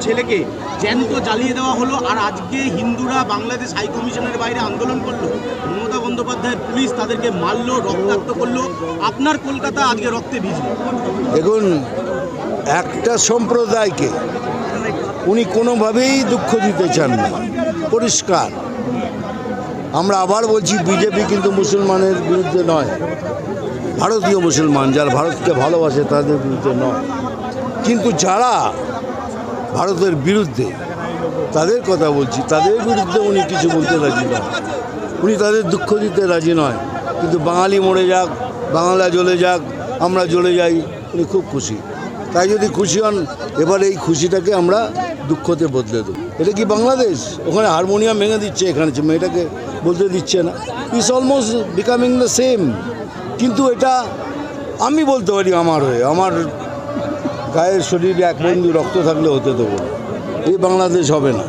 ছেলেকে জ্যান্ত জ্বালিয়ে দেওয়া হলো, আর আজকে হিন্দুরা বাংলাদেশ হাই কমিশনের বাইরে আন্দোলন করলো, মমতা বন্দ্যোপাধ্যায়ের পুলিশ তাদেরকে মারলো, রক্তাক্ত করলো, আপনার কলকাতা আজকে রক্তে ভিজলো। দেখুন, একটা সম্প্রদায়কে উনি কোনোভাবেই দুঃখ দিতে চান না, পরিষ্কার। আমরা আবার বলছি, বিজেপি কিন্তু মুসলমানের বিরুদ্ধে নয়, ভারতীয় মুসলমান যারা ভারতকে ভালোবাসে তাদের বিরুদ্ধে নয়। কিন্তু যারা ভারতের বিরুদ্ধে তাদের কথা বলছি, তাদের বিরুদ্ধে উনি কিছু বলতে রাজি নয়, উনি তাদের দুঃখ দিতে রাজি নয়। কিন্তু বাঙালি মরে যাক, বাংলা জ্বলে যাক, আমরা জ্বলে যাই, উনি খুব খুশি। তাই যদি খুশি হন, এবার এই খুশিটাকে আমরা দুঃখতে বদলে দেবো। এটা কি বাংলাদেশ? ওখানে হারমোনিয়াম ভেঙে দিচ্ছে, এখানে মেয়েটাকে বলতে দিচ্ছে না। It's almost becoming the same. কিন্তু এটা আমি বলতে পারি আমার হয়ে, আমার গায়ের শরীরে এক বন্ধু রক্ত থাকলে হতে দেবো, এই বাংলাদেশ হবে না।